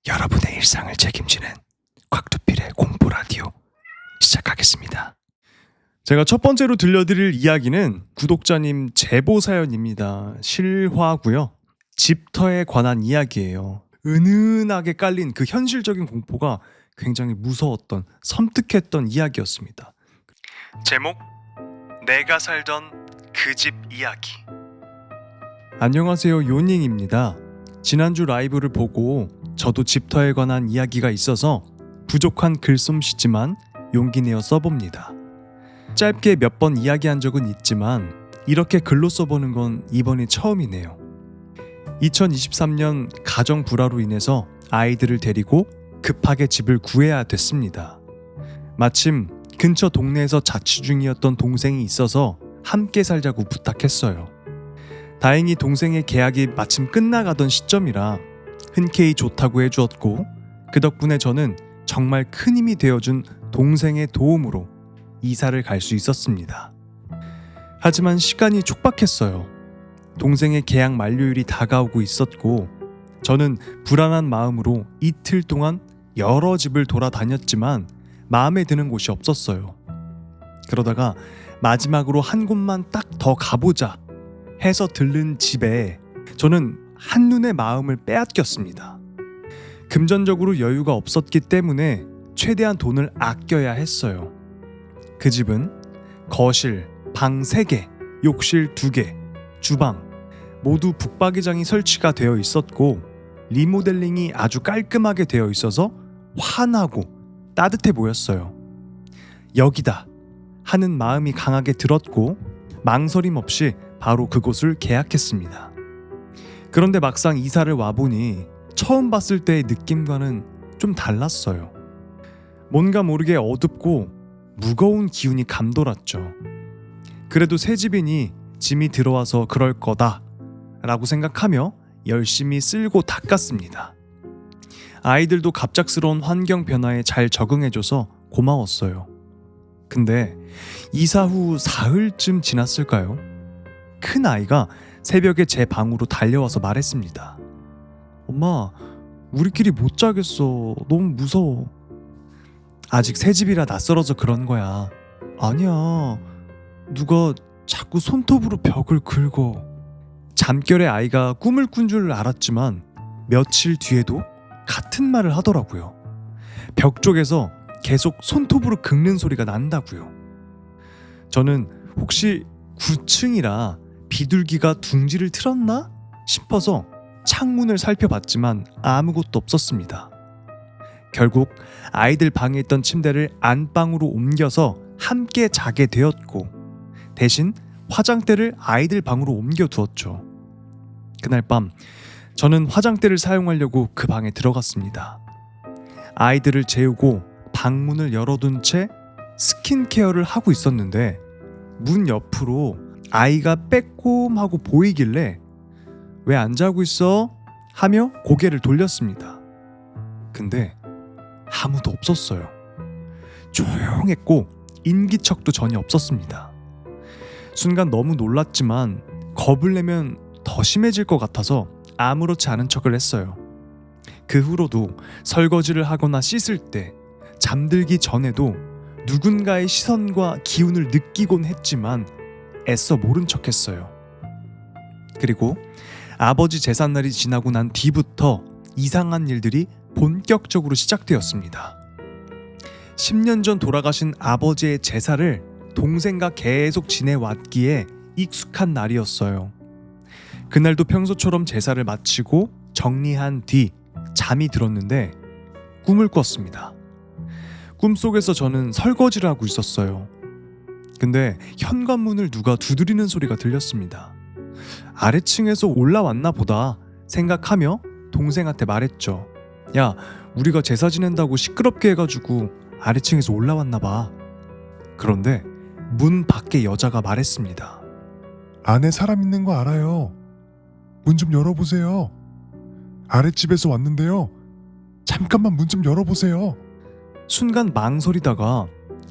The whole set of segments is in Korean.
여러분의 일상을 책임지는 곽두필의 공포라디오 시작하겠습니다. 제가 첫 번째로 들려드릴 이야기는 구독자님 제보 사연입니다. 실화고요. 집터에 관한 이야기예요. 은은하게 깔린 그 현실적인 공포가 굉장히 무서웠던, 섬뜩했던 이야기였습니다. 제목, 내가 살던 그 집 이야기. 안녕하세요, 요닝입니다. 지난주 라이브를 보고 저도 집터에 관한 이야기가 있어서 부족한 글솜씨지만 용기 내어 써봅니다. 짧게 몇 번 이야기한 적은 있지만 이렇게 글로 써보는 건 이번이 처음이네요. 2023년 가정 불화로 인해서 아이들을 데리고 급하게 집을 구해야 됐습니다. 마침 근처 동네에서 자취 중이었던 동생이 있어서 함께 살자고 부탁했어요. 다행히 동생의 계약이 마침 끝나가던 시점이라 흔쾌히 좋다고 해주었고, 그 덕분에 저는 정말 큰 힘이 되어준 동생의 도움으로 이사를 갈 수 있었습니다. 하지만 시간이 촉박했어요. 동생의 계약 만료일이 다가오고 있었고, 저는 불안한 마음으로 이틀 동안 여러 집을 돌아다녔지만 마음에 드는 곳이 없었어요. 그러다가 마지막으로 한 곳만 딱 더 가보자 해서 들른 집에 저는 한눈에 마음을 빼앗겼습니다. 금전적으로 여유가 없었기 때문에 최대한 돈을 아껴야 했어요. 그 집은 거실, 방 3개, 욕실 2개, 주방 모두 북박이장이 설치가 되어 있었고, 리모델링이 아주 깔끔하게 되어 있어서 환하고 따뜻해 보였어요. 여기다 하는 마음이 강하게 들었고 망설임 없이 바로 그곳을 계약했습니다. 그런데 막상 이사를 와보니 처음 봤을 때의 느낌과는 좀 달랐어요. 뭔가 모르게 어둡고 무거운 기운이 감돌았죠. 그래도 새 집이니 짐이 들어와서 그럴 거다 라고 생각하며 열심히 쓸고 닦았습니다. 아이들도 갑작스러운 환경 변화에 잘 적응해줘서 고마웠어요. 근데 이사 후 사흘쯤 지났을까요? 큰 아이가 새벽에 제 방으로 달려와서 말했습니다. 엄마, 우리끼리 못 자겠어. 너무 무서워. 아직 새 집이라 낯설어서 그런 거야. 아니야. 누가 자꾸 손톱으로 벽을 긁어. 잠결에 아이가 꿈을 꾼 줄 알았지만 며칠 뒤에도 같은 말을 하더라고요. 벽 쪽에서 계속 손톱으로 긁는 소리가 난다고요. 저는 혹시 9층이라 비둘기가 둥지를 틀었나 싶어서 창문을 살펴봤지만 아무것도 없었습니다. 결국 아이들 방에 있던 침대를 안방으로 옮겨서 함께 자게 되었고, 대신 화장대를 아이들 방으로 옮겨두었죠. 그날 밤 저는 화장대를 사용하려고 그 방에 들어갔습니다. 아이들을 재우고 방문을 열어둔 채 스킨케어를 하고 있었는데 문 옆으로 아이가 빼꼼하고 보이길래 왜 안 자고 있어? 하며 고개를 돌렸습니다. 근데 아무도 없었어요. 조용했고 인기척도 전혀 없었습니다. 순간 너무 놀랐지만 겁을 내면 더 심해질 것 같아서 아무렇지 않은 척을 했어요. 그 후로도 설거지를 하거나 씻을 때, 잠들기 전에도 누군가의 시선과 기운을 느끼곤 했지만 애써 모른 척했어요. 그리고 아버지 제삿날이 지나고 난 뒤부터 이상한 일들이 본격적으로 시작되었습니다. 10년 전 돌아가신 아버지의 제사를 동생과 계속 지내왔기에 익숙한 날이었어요. 그날도 평소처럼 제사를 마치고 정리한 뒤 잠이 들었는데 꿈을 꿨습니다. 꿈속에서 저는 설거지를 하고 있었어요. 근데 현관문을 누가 두드리는 소리가 들렸습니다. 아래층에서 올라왔나 보다 생각하며 동생한테 말했죠. 야, 우리가 제사 지낸다고 시끄럽게 해가지고 아래층에서 올라왔나 봐. 그런데 문 밖에 여자가 말했습니다. 안에 사람 있는 거 알아요. 문 좀 열어보세요. 아랫집에서 왔는데요. 잠깐만 문 좀 열어보세요. 순간 망설이다가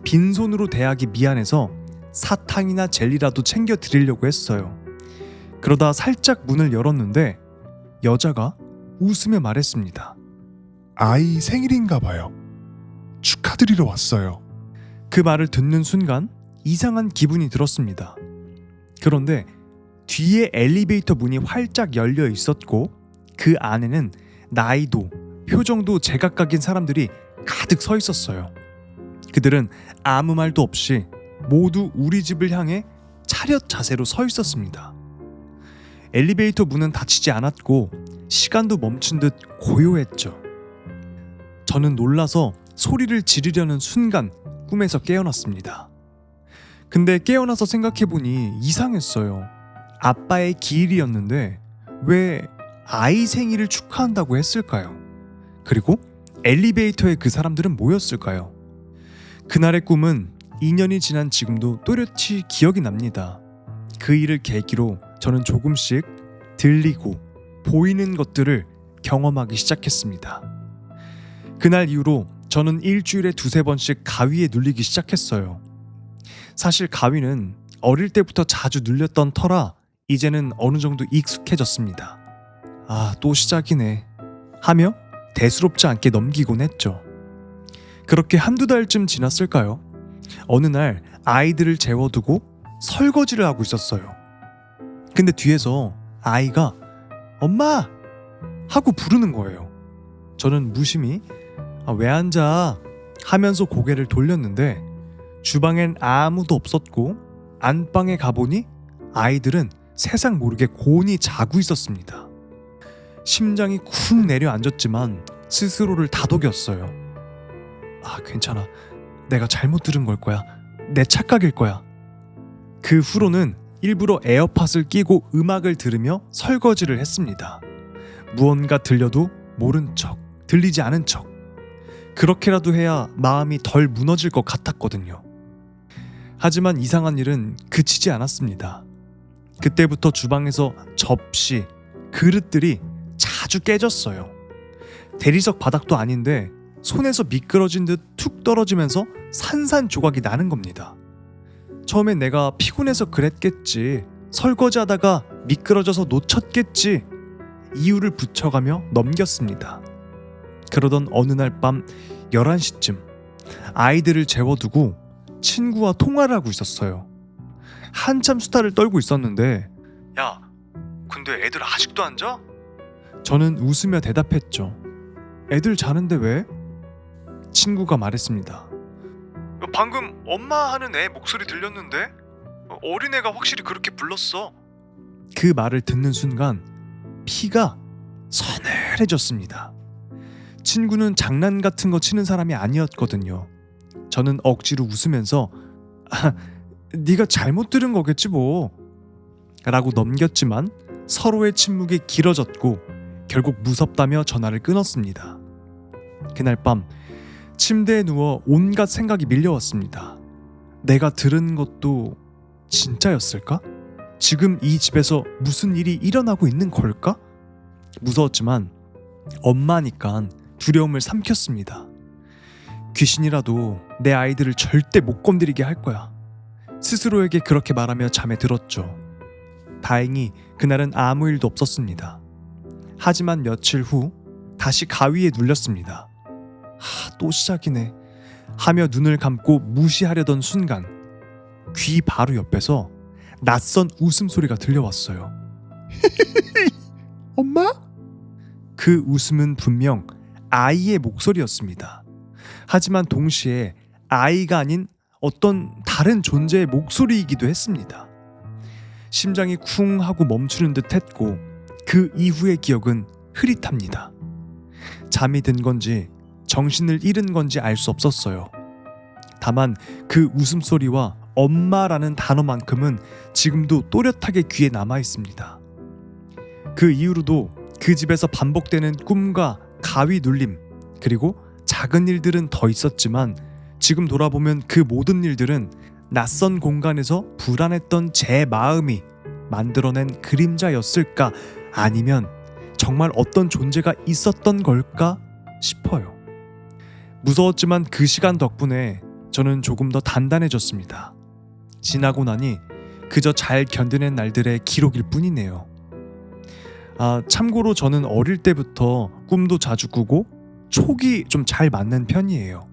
빈손으로 대하기 미안해서 사탕이나 젤리라도 챙겨 드리려고 했어요. 그러다 살짝 문을 열었는데 여자가 웃으며 말했습니다. 아이 생일인가 봐요. 축하드리러 왔어요. 그 말을 듣는 순간 이상한 기분이 들었습니다. 그런데 뒤에 엘리베이터 문이 활짝 열려 있었고 그 안에는 나이도 표정도 제각각인 사람들이 가득 서 있었어요. 그들은 아무 말도 없이 모두 우리 집을 향해 차렷 자세로 서 있었습니다. 엘리베이터 문은 닫히지 않았고 시간도 멈춘 듯 고요했죠. 저는 놀라서 소리를 지르려는 순간 꿈에서 깨어났습니다. 근데 깨어나서 생각해보니 이상했어요. 아빠의 기일이었는데 왜 아이 생일을 축하한다고 했을까요? 그리고 엘리베이터에 그 사람들은 뭐였을까요? 그날의 꿈은 2년이 지난 지금도 또렷이 기억이 납니다. 그 일을 계기로 저는 조금씩 들리고 보이는 것들을 경험하기 시작했습니다. 그날 이후로 저는 일주일에 2-3번씩 가위에 눌리기 시작했어요. 사실 가위는 어릴 때부터 자주 눌렸던 터라 이제는 어느 정도 익숙해졌습니다. 아, 또 시작이네 하며 대수롭지 않게 넘기곤 했죠. 그렇게 1-2달쯤 지났을까요? 어느 날 아이들을 재워두고 설거지를 하고 있었어요. 근데 뒤에서 아이가 엄마! 하고 부르는 거예요. 저는 무심히 왜 앉아? 하면서 고개를 돌렸는데 주방엔 아무도 없었고 안방에 가보니 아이들은 세상 모르게 곤히 자고 있었습니다. 심장이 쿵 내려앉았지만 스스로를 다독였어요. 아, 괜찮아. 내가 잘못 들은 걸 거야. 내 착각일 거야. 그 후로는 일부러 에어팟을 끼고 음악을 들으며 설거지를 했습니다. 무언가 들려도 모른 척, 들리지 않은 척. 그렇게라도 해야 마음이 덜 무너질 것 같았거든요. 하지만 이상한 일은 그치지 않았습니다. 그때부터 주방에서 접시, 그릇들이 자주 깨졌어요. 대리석 바닥도 아닌데 손에서 미끄러진 듯 툭 떨어지면서 산산조각이 나는 겁니다. 처음엔 내가 피곤해서 그랬겠지, 설거지하다가 미끄러져서 놓쳤겠지, 이유를 붙여가며 넘겼습니다. 그러던 어느 날 밤 11시쯤 아이들을 재워두고 친구와 통화를 하고 있었어요. 한참 수다를 떨고 있었는데 야, 근데 애들 아직도 안 자? 저는 웃으며 대답했죠. 애들 자는데 왜? 친구가 말했습니다. 방금 엄마 하는 애 목소리 들렸는데? 어린애가 확실히 그렇게 불렀어. 그 말을 듣는 순간 피가 서늘해졌습니다. 친구는 장난 같은 거 치는 사람이 아니었거든요. 저는 억지로 웃으면서 네가 잘못 들은 거겠지 뭐 라고 넘겼지만 서로의 침묵이 길어졌고 결국 무섭다며 전화를 끊었습니다. 그날 밤 침대에 누워 온갖 생각이 밀려왔습니다. 내가 들은 것도 진짜였을까? 지금 이 집에서 무슨 일이 일어나고 있는 걸까? 무서웠지만 엄마니까 두려움을 삼켰습니다. 귀신이라도 내 아이들을 절대 못 건드리게 할 거야. 스스로에게 그렇게 말하며 잠에 들었죠. 다행히 그날은 아무 일도 없었습니다. 하지만 며칠 후 다시 가위에 눌렸습니다. 또 시작이네 하며 눈을 감고 무시하려던 순간 귀 바로 옆에서 낯선 웃음소리가 들려왔어요. 엄마? 그 웃음은 분명 아이의 목소리였습니다. 하지만 동시에 아이가 아닌 어떤 다른 존재의 목소리이기도 했습니다. 심장이 쿵 하고 멈추는 듯 했고 그 이후의 기억은 흐릿합니다. 잠이 든 건지 정신을 잃은 건지 알 수 없었어요. 다만 그 웃음소리와 엄마라는 단어만큼은 지금도 또렷하게 귀에 남아 있습니다. 그 이후로도 그 집에서 반복되는 꿈과 가위 눌림, 그리고 작은 일들은 더 있었지만 지금 돌아보면 그 모든 일들은 낯선 공간에서 불안했던 제 마음이 만들어낸 그림자였을까, 아니면 정말 어떤 존재가 있었던 걸까 싶어요. 무서웠지만 그 시간 덕분에 저는 조금 더 단단해졌습니다. 지나고 나니 그저 잘 견뎌낸 날들의 기록일 뿐이네요. 참고로 저는 어릴 때부터 꿈도 자주 꾸고 촉이 좀 잘 맞는 편이에요.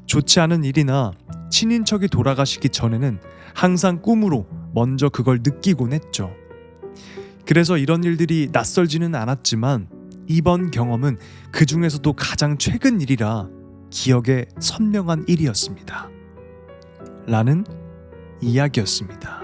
좋지 않은 일이나 친인척이 돌아가시기 전에는 항상 꿈으로 먼저 그걸 느끼곤 했죠. 그래서 이런 일들이 낯설지는 않았지만 이번 경험은 그 중에서도 가장 최근 일이라 기억에 선명한 일이었습니다. 라는 이야기였습니다.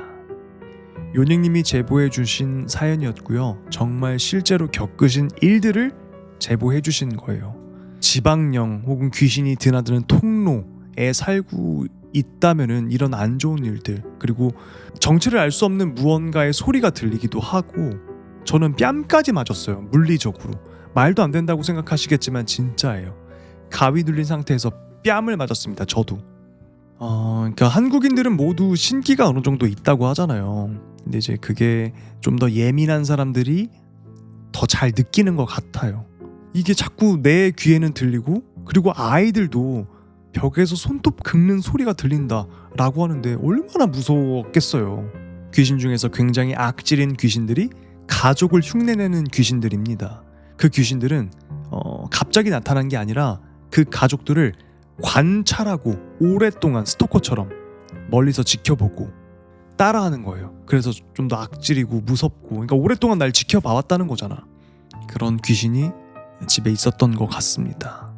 요닝님이 제보해 주신 사연이었고요. 정말 실제로 겪으신 일들을 제보해 주신 거예요. 지방령 혹은 귀신이 드나드는 통로에 살고 있다면은 이런 안 좋은 일들, 그리고 정체를 알 수 없는 무언가의 소리가 들리기도 하고, 저는 뺨까지 맞았어요. 물리적으로. 말도 안 된다고 생각하시겠지만 진짜예요. 가위 눌린 상태에서 뺨을 맞았습니다. 저도. 그러니까 한국인들은 모두 신기가 어느 정도 있다고 하잖아요. 근데 이제 그게 좀 더 예민한 사람들이 더 잘 느끼는 것 같아요. 이게 자꾸 내 귀에는 들리고, 그리고 아이들도 벽에서 손톱 긁는 소리가 들린다라고 하는데 얼마나 무서웠겠어요. 귀신 중에서 굉장히 악질인 귀신들이 가족을 흉내내는 귀신들입니다. 그 귀신들은 갑자기 나타난 게 아니라 그 가족들을 관찰하고 오랫동안 스토커처럼 멀리서 지켜보고 따라하는 거예요. 그래서 좀 더 악질이고 무섭고, 그러니까 오랫동안 날 지켜봐왔다는 거잖아. 그런 귀신이 집에 있었던 것 같습니다.